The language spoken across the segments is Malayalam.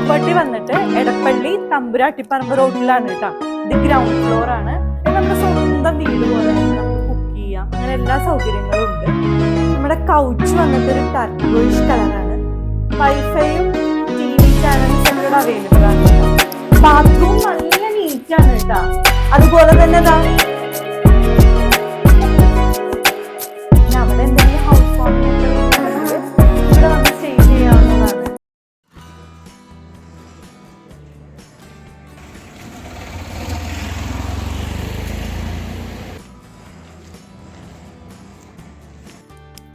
പ്രോപ്പർട്ടി വന്നിട്ട് എടപ്പള്ളി തമ്പുരാട്ടിപ്പറമ്പ് റോഡിലാണ് കേട്ടോ. ഇത് ഗ്രൗണ്ട് ഫ്ലോർ ആണ്. നമ്മുടെ സ്വന്തം വീട് പോലെ നമുക്ക് കുക്ക് ചെയ്യാം, അങ്ങനെ എല്ലാ സൗകര്യങ്ങളും ഉണ്ട്. നമ്മുടെ കൗച്ച് വന്നിട്ട് ഒരു ടർക്കോയിഷ് കളറാണ്. വൈഫൈയും TV ചാനൽസും കൂടെ അവൈലബിൾ ആണ്. ബാത്റൂം നല്ല നീറ്റാണ് കേട്ടോ. അതുപോലെ തന്നെ അവിടെ എന്തെങ്കിലും ഹൗസ് വാമിംഗ് ഇവിടെ വന്ന് സ്റ്റേ ചെയ്യാവുന്നതാണ്.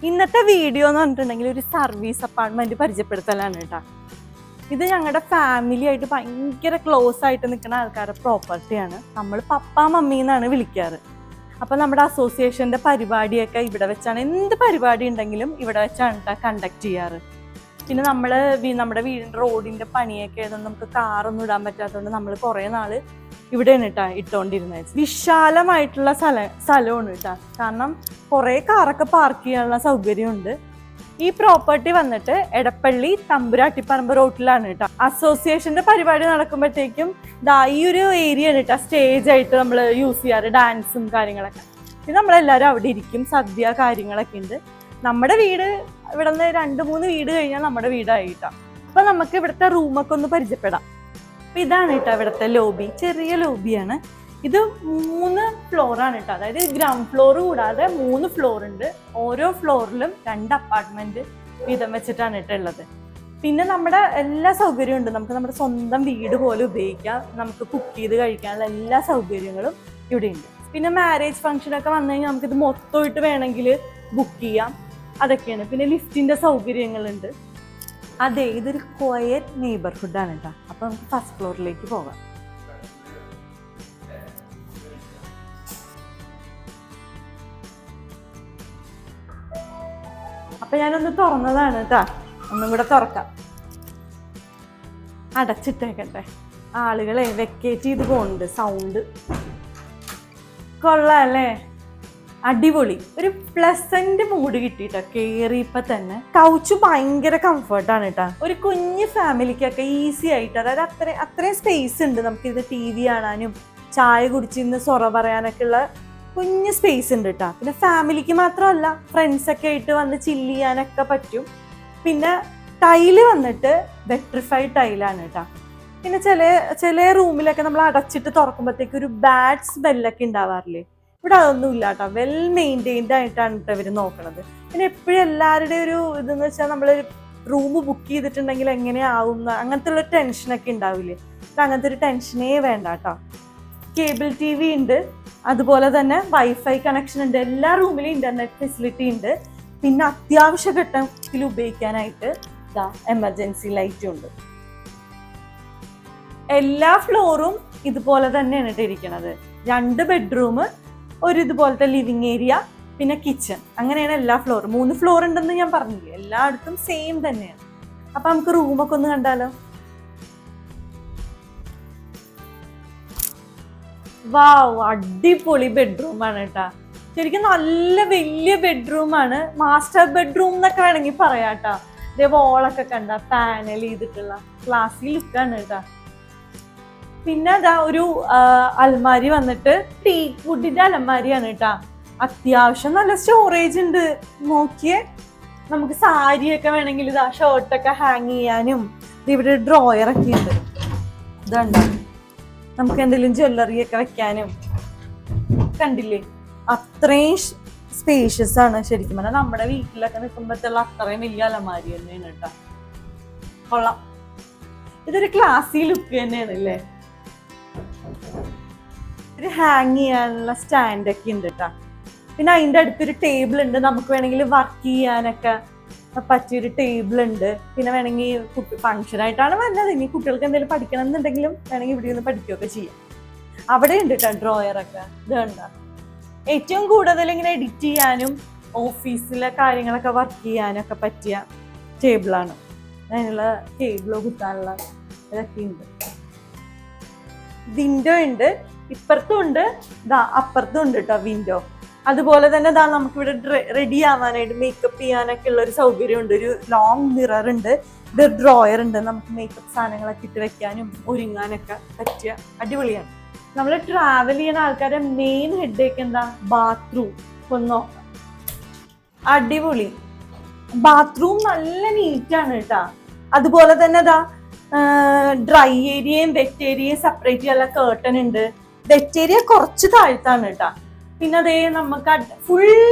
ഇന്നത്തെ വീഡിയോ എന്ന് പറഞ്ഞിട്ടുണ്ടെങ്കിൽ ഒരു സർവീസ് അപ്പാർട്ട്മെന്റ് പരിചയപ്പെടുത്തലാണ് കേട്ടോ. ഇത് ഞങ്ങളുടെ ഫാമിലി ആയിട്ട് ഭയങ്കര ക്ലോസ് ആയിട്ട് നിൽക്കുന്ന ആൾക്കാരുടെ പ്രോപ്പർട്ടിയാണ്. നമ്മൾ പപ്പ മമ്മി എന്നാണ് വിളിക്കാറ്. അപ്പം നമ്മുടെ അസോസിയേഷൻ്റെ പരിപാടിയൊക്കെ ഇവിടെ വെച്ചാണ്, എന്ത് പരിപാടി ഉണ്ടെങ്കിലും ഇവിടെ വെച്ചാണ് കണ്ടക്ട് ചെയ്യാറ്. പിന്നെ നമ്മുടെ വീടിൻ്റെ റോഡിൻ്റെ പണിയൊക്കെ ആയതുകൊണ്ട് നമുക്ക് കാറൊന്നും ഇടാൻ പറ്റാത്തതുകൊണ്ട് നമ്മൾ കുറേ നാൾ ഇവിടെയാണ് കേട്ടോ ഇട്ടുകൊണ്ടിരുന്നത്. വിശാലമായിട്ടുള്ള സ്ഥലമാണ് കേട്ടോ. കാരണം കുറേ കാറൊക്കെ പാർക്ക് ചെയ്യാനുള്ള സൗകര്യമുണ്ട്. ഈ പ്രോപ്പർട്ടി വന്നിട്ട് എടപ്പള്ളി തമ്പുരാട്ടിപ്പറമ്പ് റോഡിലാണ് കേട്ടോ. അസോസിയേഷൻ്റെ പരിപാടി നടക്കുമ്പോഴത്തേക്കും ഈ ഒരു ഏരിയ ആണ് കേട്ടോ സ്റ്റേജ് ആയിട്ട് നമ്മൾ യൂസ് ചെയ്യാറ്, ഡാൻസും കാര്യങ്ങളൊക്കെ. പിന്നെ നമ്മളെല്ലാവരും അവിടെ ഇരിക്കും, സദ്യ കാര്യങ്ങളൊക്കെ ഉണ്ട്. നമ്മുടെ വീട് ഇവിടെ നിന്ന് 2-3 വീട് കഴിഞ്ഞാൽ നമ്മുടെ വീടായിട്ടാ. അപ്പൊ നമുക്ക് ഇവിടുത്തെ റൂമൊക്കെ ഒന്ന് പരിചയപ്പെടാം. അപ്പൊ ഇതാണ് കേട്ടോ ഇവിടുത്തെ ലോബി, ചെറിയ ലോബിയാണ്. ഇത് 3 ഫ്ലോറാണ് കേട്ടോ. അതായത് ഗ്രൗണ്ട് ഫ്ലോർ കൂടാതെ 3 ഫ്ലോർ ഉണ്ട്. ഓരോ ഫ്ലോറിലും 2 അപ്പാർട്ട്മെന്റ് വീതം വെച്ചിട്ടാണ് കേട്ടോ ഉള്ളത്. പിന്നെ നമ്മുടെ എല്ലാ സൗകര്യവും ഉണ്ട്. നമുക്ക് നമ്മുടെ സ്വന്തം വീട് പോലെ ഉപയോഗിക്കാം. നമുക്ക് കുക്ക് ചെയ്ത് കഴിക്കാനുള്ള എല്ലാ സൗകര്യങ്ങളും ഇവിടെ ഉണ്ട്. പിന്നെ മാരേജ് ഫംഗ്ഷനൊക്കെ വന്നു കഴിഞ്ഞാൽ നമുക്കിത് മൊത്തമായിട്ട് വേണമെങ്കിൽ ബുക്ക് ചെയ്യാം, അതൊക്കെയാണ്. പിന്നെ ലിഫ്റ്റിന്റെ സൗകര്യങ്ങളുണ്ട്. അതെ, ഇതൊരു ക്വയറ്റ് നെയ്ബർഹുഡാണ് കേട്ടോ. അപ്പൊ നമുക്ക് ഫസ്റ്റ് ഫ്ലോറിലേക്ക് പോകാം. അപ്പൊ ഞാനൊന്ന് തുറന്നതാണ് കേട്ടാ, ഒന്നും കൂടെ തുറക്കാം. അടച്ചിട്ടേക്കട്ടെ, ആളുകളെ വെക്കേറ്റ് ചെയ്ത് പോകുന്നുണ്ട്. സൗണ്ട് കൊള്ളാം അല്ലേ, അടിപൊളി. ഒരു പ്ലസന്റ് മൂഡ് കിട്ടിട്ടോ കേറിയപ്പോ തന്നെ. കൗച്ച് ഭയങ്കര കംഫർട്ടാണ് കേട്ടോ. ഒരു കുഞ്ഞു ഫാമിലിക്കൊക്കെ ഈസി ആയിട്ട്, അതായത് അത്രയും സ്പേസ് ഉണ്ട്. നമുക്കിത് TV കാണാനും ചായ കുടിച്ചിരുന്ന് സൊറ പറയാനൊക്കെ ഉള്ള കുഞ്ഞ് സ്പേസ് ഉണ്ട് കേട്ടോ. പിന്നെ ഫാമിലിക്ക് മാത്രമല്ല, ഫ്രണ്ട്സൊക്കെ ആയിട്ട് വന്ന് ചില്ല് ചെയ്യാനൊക്കെ പറ്റും. പിന്നെ ടൈല് വന്നിട്ട് വെട്രിഫൈഡ് ടൈലാണ് കേട്ടോ. പിന്നെ ചില റൂമിലൊക്കെ നമ്മൾ അടച്ചിട്ട് തുറക്കുമ്പോഴത്തേക്ക് ഒരു ബാഡ് സ്മെല്ലൊക്കെ ഉണ്ടാവാറില്ലേ, ഇവിടെ അതൊന്നും ഇല്ല കേട്ടോ. വെൽ മെയിൻറ്റെയിൻഡ് ആയിട്ടാണ് കേട്ടോ ഇവർ നോക്കണത്. പിന്നെ എപ്പോഴും എല്ലാവരുടെയും ഒരു ഇതെന്ന് വെച്ചാൽ നമ്മൾ റൂം ബുക്ക് ചെയ്തിട്ടുണ്ടെങ്കിൽ എങ്ങനെയാവും അങ്ങനത്തെ ഉള്ള ടെൻഷനൊക്കെ ഉണ്ടാവില്ലേ. അങ്ങനത്തെ ഒരു ടെൻഷനേ വേണ്ട കേട്ടോ. കേബിൾ TV ഉണ്ട്, അതുപോലെ തന്നെ വൈഫൈ കണക്ഷൻ ഉണ്ട്. എല്ലാ റൂമിലും ഇന്റർനെറ്റ് ഫെസിലിറ്റി ഉണ്ട്. പിന്നെ അത്യാവശ്യ ഘട്ടത്തിൽ ഉപയോഗിക്കാനായിട്ട് എമർജൻസി ലൈറ്റും ഉണ്ട്. എല്ലാ ഫ്ലോറും ഇതുപോലെ തന്നെയാണ് ഇട്ടിരിക്കുന്നത്. 2 ബെഡ്റൂം, ഒരു ഇതുപോലത്തെ ലിവിങ് ഏരിയ, പിന്നെ കിച്ചൺ, അങ്ങനെയാണ് എല്ലാ ഫ്ലോറും. 3 ഫ്ലോർ ഉണ്ടെന്ന് ഞാൻ പറഞ്ഞില്ലേ, എല്ലായിടത്തും സെയിം തന്നെയാണ്. അപ്പൊ നമുക്ക് റൂമൊക്കെ ഒന്ന് കണ്ടാലോ. വാവ്, അടിപൊളി ബെഡ്റൂമാണ് കേട്ടാ. ശരിക്കും നല്ല വലിയ ബെഡ്റൂമാണ്. മാസ്റ്റർ ബെഡ്റൂം എന്നൊക്കെ വേണമെങ്കിൽ പറയാട്ടാ. ഇതേ വോളൊക്കെ കണ്ട പാനൽ ചെയ്തിട്ടുള്ള ക്ലാസി ലുക്കാണ് കേട്ടാ. പിന്നെ അതാ ഒരു അലമാരി വന്നിട്ട് ടീക്ക് വുഡിന്റെ അലമാരിയാണ് കേട്ടാ. അത്യാവശ്യം നല്ല സ്റ്റോറേജ് ഉണ്ട്. നോക്കിയേ, നമുക്ക് സാരിയൊക്കെ വേണമെങ്കിൽ ഇതാ ഷർട്ടൊക്കെ ഹാങ് ചെയ്യാനും. ഇവിടെ ഡ്രോയറൊക്കെ ഉണ്ട്. ഇതുണ്ടോ, നമുക്ക് എന്തെങ്കിലും ജ്വല്ലറി ഒക്കെ വെക്കാനും. കണ്ടില്ലേ, അത്രയും സ്പേഷ്യസ് ആണ്. ശരിക്കും പറഞ്ഞാൽ നമ്മുടെ വീട്ടിലൊക്കെ നിൽക്കുമ്പോഴത്തുള്ള അത്രയും വലിയ അലമാരി തന്നെയാണ് കേട്ടോ. കൊള്ളാം, ഇതൊരു ക്ലാസി ലുക്ക് തന്നെയാണ് അല്ലേ. ഒരു ഹാങ് ചെയ്യാനുള്ള സ്റ്റാൻഡൊക്കെ ഉണ്ട് കേട്ടോ. പിന്നെ അതിൻ്റെ അടുത്തൊരു ടേബിൾ ഉണ്ട്. നമുക്ക് വേണമെങ്കിൽ വർക്ക് ചെയ്യാനൊക്കെ പറ്റിയൊരു ടേബിൾ ഉണ്ട്. പിന്നെ വേണമെങ്കിൽ ഫംഗ്ഷനായിട്ടാണ് വരുന്നത്. ഇനി കുട്ടികൾക്ക് എന്തെങ്കിലും പഠിക്കണം എന്നുണ്ടെങ്കിലും വേണമെങ്കിൽ ഇവിടെ നിന്ന് പഠിക്കുകയൊക്കെ ചെയ്യാം. അവിടെ ഉണ്ട് കേട്ടോ ഡ്രോയറൊക്കെ. ഇത് കണ്ടോ, ഏറ്റവും കൂടുതൽ ഇങ്ങനെ എഡിറ്റ് ചെയ്യാനും ഓഫീസിലെ കാര്യങ്ങളൊക്കെ വർക്ക് ചെയ്യാനൊക്കെ പറ്റിയ ടേബിളാണ്. അതിനുള്ള ടേബിളോ കുത്താനുള്ള ഇതൊക്കെ ഉണ്ട്. വിൻഡോ ഉണ്ട്, ഇപ്പുറത്തും ഉണ്ട്, അപ്പുറത്തും ഉണ്ട് കേട്ടോ വിൻഡോ. അതുപോലെ തന്നെ ഇതാ നമുക്കിവിടെ റെഡി ആവാനായിട്ട് മേക്കപ്പ് ചെയ്യാനൊക്കെ ഉള്ള ഒരു സൗകര്യം ഉണ്ട്. ഒരു ലോങ് മിറർ ഉണ്ട്, ഇത് ഡ്രോയർ ഉണ്ട്, നമുക്ക് മേക്കപ്പ് സാധനങ്ങളൊക്കെ ഇട്ട് വെക്കാനും ഒരുങ്ങാനൊക്കെ പറ്റിയ അടിപൊളിയാണ്. നമ്മൾ ട്രാവൽ ചെയ്യുന്ന ആൾക്കാരുടെ മെയിൻ ഹെഡേക്ക് എന്താ? ബാത്റൂം. ഒന്ന് നോക്കാം, അടിപൊളി ബാത്റൂം, നല്ല നീറ്റാണ് കേട്ടാ. അതുപോലെ തന്നെ ഇതാ ഡ്രൈ ഏരിയയും വെറ്റ് ഏരിയയും സെപ്പറേറ്റ് ചെയ്യാനുള്ള കേർട്ടൻ ഉണ്ട്. വെറ്റ് ഏരിയ കുറച്ച് താഴ്ത്താണ് കേട്ടാ. പിന്നെ അതേ നമുക്ക് ഫുൾ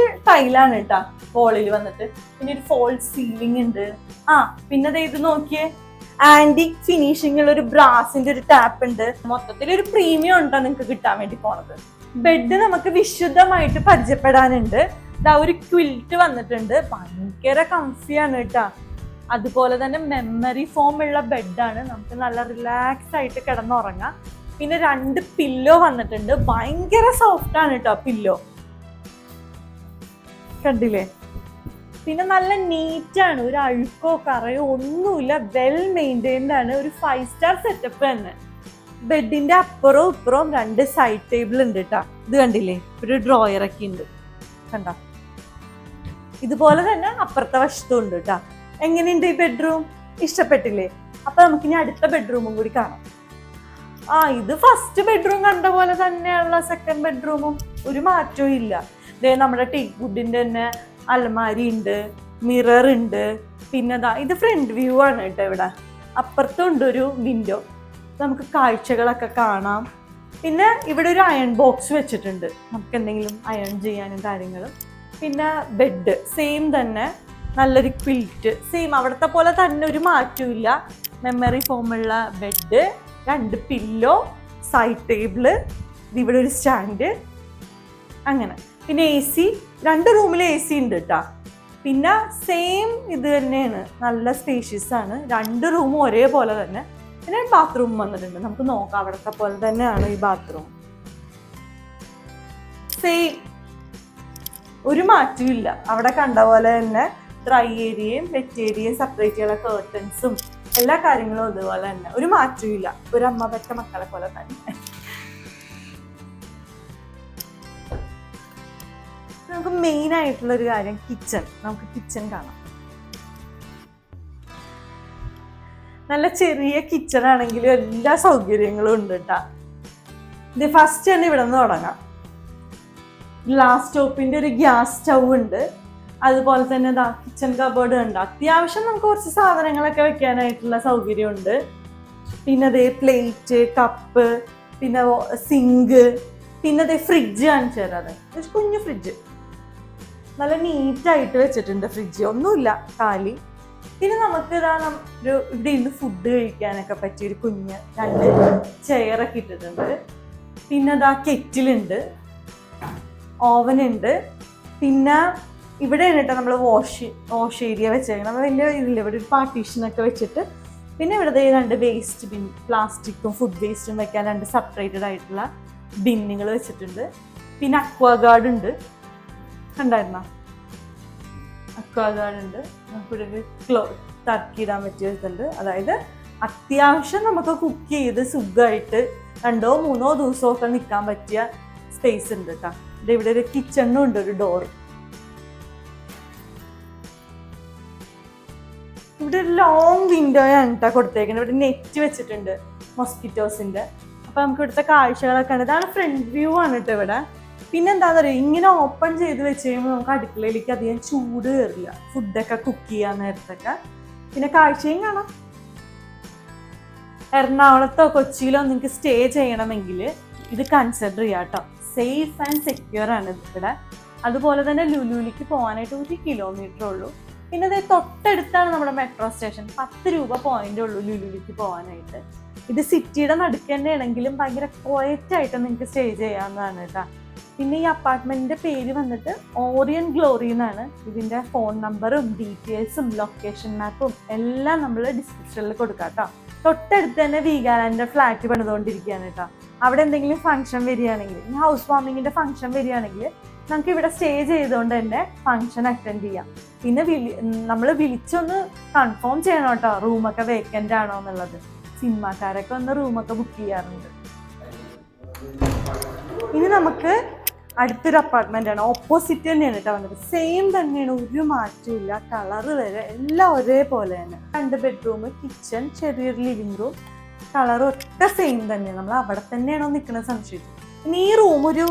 ടൈലാണ് കേട്ടാ വോളിൽ വന്നിട്ട്. പിന്നെ ഒരു ഫോൾസ് സീലിംഗ് ഉണ്ട്. പിന്നെ അതേ ഇത് നോക്കിയേ, ആന്റിക് ഫിനിഷിംഗ് ഉള്ള ഒരു ബ്രാസിന്റെ ഒരു ടാപ്പ് ഉണ്ട്. മൊത്തത്തിൽ ഒരു പ്രീമിയം ഉണ്ടോ നിങ്ങൾക്ക് കിട്ടാൻ വേണ്ടി പോണത്. ബെഡ് നമുക്ക് വിശുദ്ധമായിട്ട് പരിചയപ്പെടാനുണ്ട്. ഇതാ ഒരു ക്വിൽറ്റ് വന്നിട്ടുണ്ട്, ഭയങ്കര കംഫിയാണ് കേട്ടാ. അതുപോലെ തന്നെ മെമ്മറി ഫോം ഉള്ള ബെഡാണ്, നമുക്ക് നല്ല റിലാക്സ് ആയിട്ട് കിടന്നുറങ്ങാം. പിന്നെ 2 പില്ലോ വന്നിട്ടുണ്ട്, ഭയങ്കര സോഫ്റ്റ് ആണ് കേട്ടോ പില്ലോ, കണ്ടില്ലേ? പിന്നെ നല്ല നീറ്റാണ്, ഒരു അഴുക്കോ കറയോ ഒന്നുമില്ല, വെൽ മെയിൻറ്റൈൻഡ് ആണ്. ഒരു 5 സ്റ്റാർ സെറ്റപ്പ് തന്നെ. ബെഡിന്റെ അപ്പുറവും ഇപ്പുറവും 2 സൈഡ് ടേബിൾ ഉണ്ട് കേട്ടോ. ഇത് കണ്ടില്ലേ, ഒരു ഡ്രോയർ ഒക്കെ ഉണ്ട്, കണ്ട. ഇതുപോലെ തന്നെ അപ്പുറത്തെ വശത്തും ഉണ്ട് കേട്ടോ. എങ്ങനെയുണ്ട് ഈ ബെഡ്റൂം? ഇഷ്ടപ്പെട്ടില്ലേ? അപ്പൊ നമുക്കിനി അടുത്ത ബെഡ്റൂമും കൂടി കാണാം. ഇത് ഫസ്റ്റ് ബെഡ്റൂം കണ്ട പോലെ തന്നെയുള്ള സെക്കൻഡ് ബെഡ്റൂമും, ഒരു മാറ്റവും ഇല്ല. ഇതേ നമ്മുടെ ടീക്ക് വുഡിന്റെ തന്നെ അലമാരി ഉണ്ട്, മിറർ ഉണ്ട്. പിന്നെ ഇത് ഫ്രണ്ട് വ്യൂ ആണ് കേട്ടോ. ഇവിടെ അപ്പുറത്തും ഉണ്ട് ഒരു വിൻഡോ, നമുക്ക് കാഴ്ചകളൊക്കെ കാണാം. പിന്നെ ഇവിടെ ഒരു അയൺ ബോക്സ് വെച്ചിട്ടുണ്ട്, നമുക്ക് എന്തെങ്കിലും അയൺ ചെയ്യാനും കാര്യങ്ങളും. പിന്നെ ബെഡ് സെയിം തന്നെ, നല്ലൊരു ക്വിൽറ്റ് സെയിം അവിടുത്തെ പോലെ തന്നെ, ഒരു മാറ്റവും ഇല്ല. മെമ്മറി ഫോമുള്ള ബെഡ്, 2 പില്ലോ, സൈഡ് ടേബിള്, ഇവിടെ ഒരു സ്റ്റാൻഡ്, അങ്ങനെ. പിന്നെ AC, 2 റൂമിൽ AC ഉണ്ട് കേട്ടോ. പിന്നെ സെയിം ഇത് തന്നെയാണ്, നല്ല സ്പേഷ്യസ് ആണ്, 2 റൂമും ഒരേപോലെ തന്നെ. പിന്നെ ബാത്റൂം വന്നിട്ടുണ്ട്, നമുക്ക് നോക്കാം. അവിടുത്തെ പോലെ തന്നെയാണ് ഈ ബാത്റൂം, സെയിം, ഒരു മാറ്റവും ഇല്ല. അവിടെ കണ്ട പോലെ തന്നെ ഡ്രൈ ഏരിയയും വെറ്റ് ഏരിയയും സെപ്പറേറ്റ് ചെയ്യുന്ന കേർട്ടൻസും എല്ലാ കാര്യങ്ങളും അതുപോലെ തന്നെ, ഒരു മാറ്റവും ഇല്ല. ഒരു അമ്മ പെറ്റ മക്കളെ പോലെ തന്നെ. നമുക്ക് മെയിൻ ആയിട്ടുള്ള ഒരു കാര്യം കിച്ചൺ. നമുക്ക് കിച്ചൺ കാണാം. നല്ല ചെറിയ കിച്ചൺ ആണെങ്കിലും എല്ലാ സൗകര്യങ്ങളും ഉണ്ട് കേട്ടാ. ഇത് ഫസ്റ്റ് തന്നെ ഇവിടെ നിന്ന് തുടങ്ങാം. ഗ്ലാസ് ടോപ്പിന്റെ ഒരു ഗ്യാസ് സ്റ്റൗ ഉണ്ട്. അതുപോലെ തന്നെ കിച്ചൺ കബോർഡ് ഉണ്ട്. അത്യാവശ്യം നമുക്ക് കുറച്ച് സാധനങ്ങളൊക്കെ വെക്കാനായിട്ടുള്ള സൗകര്യമുണ്ട്. പിന്നെ അതേ പ്ലേറ്റ്, കപ്പ്, പിന്നെ സിങ്ക്, പിന്നെ അതേ ഫ്രിഡ്ജ് കാണിച്ചു തരാതെ, ഒരു കുഞ്ഞു ഫ്രിഡ്ജ്, നല്ല നീറ്റായിട്ട് വെച്ചിട്ടുണ്ട് ഫ്രിഡ്ജ്, ഒന്നുമില്ല കാലി. പിന്നെ നമുക്ക് ഇവിടെ ഇന്ന് ഫുഡ് കഴിക്കാനൊക്കെ പറ്റിയ ഒരു കുഞ്ഞ് 2 ചെയറൊക്കെ ഇട്ടിട്ടുണ്ട്. പിന്നെ കെറ്റിലുണ്ട്, ഓവൻ ഉണ്ട്. പിന്നെ ഇവിടെയാണ് കേട്ടോ നമ്മൾ വാഷ് ഏരിയ വെച്ചേക്കണം. നമ്മൾ വലിയ ഇതില്ല, ഇവിടെ ഒരു പാർട്ടീഷനൊക്കെ വെച്ചിട്ട്. പിന്നെ ഇവിടെ 2 വേസ്റ്റ് ബിൻ, പ്ലാസ്റ്റിക്കും ഫുഡ് വേസ്റ്റും വെക്കാൻ 2 സെപ്പറേറ്റഡ് ആയിട്ടുള്ള ബിന്നുകൾ വെച്ചിട്ടുണ്ട്. പിന്നെ അക്വാഗാർഡ് ഉണ്ട്, കണ്ടായിരുന്നോ? അക്വാഗാർഡ് ഉണ്ട്. നമുക്കിവിടെ ഒരു തർക്കിടാൻ പറ്റിയ ഇതുണ്ട്. അതായത് അത്യാവശ്യം നമുക്ക് കുക്ക് ചെയ്ത് സുഖമായിട്ട് 2-3 ദിവസമൊക്കെ നിൽക്കാൻ പറ്റിയ സ്പേസ് ഉണ്ട് കേട്ടോ. ഇവിടെ ഒരു കിച്ചണും ഉണ്ട്, ഒരു ഡോർ. ഇവിടെ ഒരു ലോങ് വിൻഡോയാണ് കേട്ടോ കൊടുത്തേക്കുന്നത്. ഇവിടെ നെറ്റ് വെച്ചിട്ടുണ്ട് മൊസ്കിറ്റോസിന്റെ. അപ്പൊ നമുക്ക് ഇവിടുത്തെ കാഴ്ചകളൊക്കെ ഉണ്ട്. ഇതാണ് ഫ്രണ്ട് വ്യൂ ആണ് കേട്ടോ ഇവിടെ. പിന്നെ എന്താണെന്ന് പറയുക, ഇങ്ങനെ ഓപ്പൺ ചെയ്ത് വെച്ച് കഴിയുമ്പോൾ നമുക്ക് അടുക്കളയിലേക്ക് അധികം ചൂട് കയറില്ല, ഫുഡൊക്കെ കുക്ക് ചെയ്യാൻ നേരത്തൊക്കെ. പിന്നെ കാഴ്ചയും കാണാം. എറണാകുളത്തോ കൊച്ചിയിലോ നിങ്ങൾക്ക് സ്റ്റേ ചെയ്യണമെങ്കിൽ ഇത് കൺസിഡർ ചെയ്യാം കേട്ടോ. സേഫ് ആൻഡ് സെക്യൂർ ആണ് ഇവിടെ. അതുപോലെ തന്നെ ലുലുവിലേക്ക് പോകാനായിട്ട് 1 കിലോമീറ്റർ ഉള്ളൂ. പിന്നെ അത് തൊട്ടടുത്താണ് നമ്മുടെ മെട്രോ സ്റ്റേഷൻ. 10 രൂപ പോയിന്റ് ഉള്ളൂ ലുലുവിലേക്ക് പോകാനായിട്ട്. ഇത് സിറ്റിയുടെ നടുക്ക് തന്നെ ആണെങ്കിലും ഭയങ്കര ക്വയറ്റായിട്ട് നിങ്ങൾക്ക് സ്റ്റേ ചെയ്യാവുന്നതാണ് കേട്ടോ. പിന്നെ ഈ അപ്പാർട്ട്മെന്റിന്റെ പേര് വന്നിട്ട് ഓറിയൻ ഗ്ലോറി എന്നാണ്. ഇതിന്റെ ഫോൺ നമ്പറും ഡീറ്റെയിൽസും ലൊക്കേഷൻ മാപ്പും എല്ലാം നമ്മൾ ഡിസ്ക്രിപ്ഷനിൽ കൊടുക്കാം കേട്ടോ. തൊട്ടടുത്ത് തന്നെ വീഗാലാൻഡിന്റെ ഫ്ലാറ്റ് പണിതുകൊണ്ടിരിക്കുകയാണ് കേട്ടോ. അവിടെ എന്തെങ്കിലും ഫംഗ്ഷൻ വരികയാണെങ്കിൽ, ഈ ഹൗസ് വാമിങ്ങിന്റെ ഫംഗ്ഷൻ വരികയാണെങ്കിൽ നമുക്ക് ഇവിടെ സ്റ്റേ ചെയ്തുകൊണ്ട് തന്നെ ഫംഗ്ഷൻ അറ്റൻഡ് ചെയ്യാം. പിന്നെ നമ്മൾ വിളിച്ചൊന്ന് കൺഫേം ചെയ്യണം കേട്ടോ, റൂമൊക്കെ വേക്കൻ്റ് ആണോ എന്നുള്ളത്. സിനിമാക്കാരൊക്കെ ഒന്ന് റൂമൊക്കെ ബുക്ക് ചെയ്യാറുണ്ട്. ഇനി നമുക്ക് അടുത്തൊരു അപ്പാർട്ട്മെന്റ് ആണ്, ഓപ്പോസിറ്റ് തന്നെയാണ് കേട്ടോ വന്നത്. സെയിം തന്നെയാണ്, ഒരു മാറ്റമില്ല. കളറ് വരെ എല്ലാം ഒരേപോലെ തന്നെ. 2 ബെഡ്റൂം, കിച്ചൺ, ചെറിയൊരു ലിവിംഗ് റൂം, കളറും ഒക്കെ സെയിം തന്നെയാണ്. നമ്മൾ അവിടെ തന്നെയാണോ നിൽക്കുന്നത് സംശയിച്ചു. ഇനി ഈ റൂം ഒരു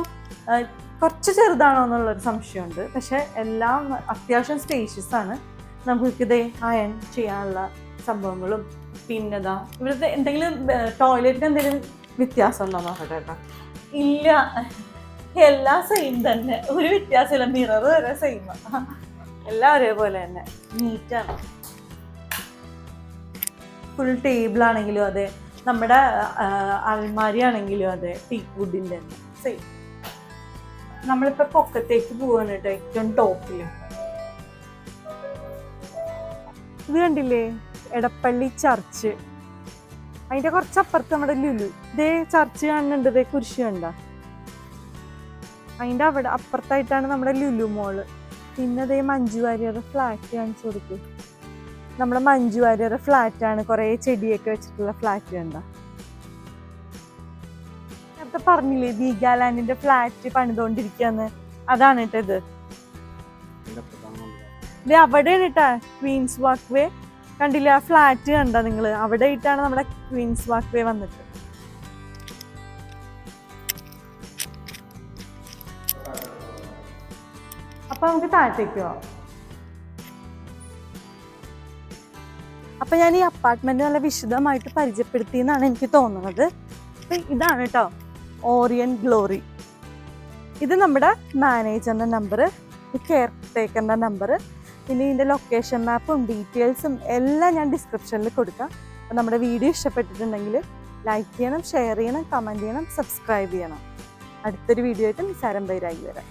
കുറച്ച് ചെറുതാണോ എന്നുള്ളൊരു സംശയമുണ്ട്. പക്ഷെ എല്ലാം അത്യാവശ്യം സ്പേഷ്യസ് ആണ്. നമുക്കിത് അയൺ ചെയ്യാനുള്ള സംഭവങ്ങളും പിന്നെതാ ഇവിടുത്തെ എന്തെങ്കിലും ടോയ്ലറ്റിന് എന്തെങ്കിലും വ്യത്യാസം ഉണ്ടോ നോക്കട്ടെ കേട്ടോ. ഇല്ല, എല്ലാം സെയിം തന്നെ, ഒരു വ്യത്യാസമില്ല. മിറർ വരെ സെയിം, എല്ലാം ഒരേപോലെ തന്നെ നീറ്റാണ്. ഫുൾ ടേബിൾ ആണെങ്കിലും അതെ, നമ്മുടെ അൽമാരി ആണെങ്കിലും അതെ, ടീക്ക് വുഡിൻ്റെ തന്നെ സെയിം. നമ്മളിപ്പോൾ പൊക്കത്തേക്ക് പോവാണ് കേട്ടോ, ഏറ്റവും ടോപ്പില്. ഇത് കണ്ടില്ലേ, എടപ്പള്ളി ചർച്ച്. അതിന്റെ കുറച്ചപ്പുറത്ത് നമ്മുടെ ലുലു. ഇതേ ചർച്ച് കാണുന്നുണ്ട്, ഇതേ കുരിശ് കണ്ട. അതിന്റെ അവിടെ അപ്പുറത്തായിട്ടാണ് നമ്മുടെ ലുലു മോള്. പിന്നെ അതേ മഞ്ജു വാര്യരുടെ ഫ്ലാറ്റ് കാണിച്ചു കൊടുക്കും. നമ്മുടെ മഞ്ജു വാര്യരുടെ ഫ്ലാറ്റ് ആണ്, കുറെ ചെടിയൊക്കെ വെച്ചിട്ടുള്ള ഫ്ലാറ്റ് കണ്ട. നേരത്തെ പറഞ്ഞില്ലേ വീഗാലാൻഡിന്റെ ഫ്ലാറ്റ് പണിതുകൊണ്ടിരിക്കുകയെന്ന്, അതാണ് കേട്ടോ ഇത്. ഇത് അവിടെയാണ് കേട്ടാ ക്വീൻസ് വാക്ക് വേ. കണ്ടില്ല ആ ഫ്ലാറ്റ് കണ്ട നിങ്ങള്, അവിടെ ആയിട്ടാണ് നമ്മുടെ ക്വീൻസ് വാക്ക് വേ വന്നിട്ട്. അപ്പൊ നമുക്ക് താഴത്തേക്കോ. അപ്പൊ ഞാൻ ഈ അപ്പാർട്ട്മെന്റ് നല്ല വിശദമായിട്ട് പരിചയപ്പെടുത്തി എന്നാണ് എനിക്ക് തോന്നുന്നത്. ഇതാണ് കേട്ടോ ഓറിയൻ ഗ്ലോറി. ഇത് നമ്മുടെ മാനേജറിന്റെ നമ്പർ, കെയർ ടേക്കറിന്റെ നമ്പർ, പിന്നെ ഇതിൻ്റെ ലൊക്കേഷൻ മാപ്പും ഡീറ്റെയിൽസും എല്ലാം ഞാൻ ഡിസ്ക്രിപ്ഷനിൽ കൊടുക്കാം. അപ്പോൾ നമ്മുടെ വീഡിയോ ഇഷ്ടപ്പെട്ടിട്ടുണ്ടെങ്കിൽ ലൈക്ക് ചെയ്യണം, ഷെയർ ചെയ്യണം, കമൻറ്റ് ചെയ്യണം, സബ്സ്ക്രൈബ് ചെയ്യണം. അടുത്തൊരു വീഡിയോ ആയിട്ട് നിസാരം ബൈരായി വരാം.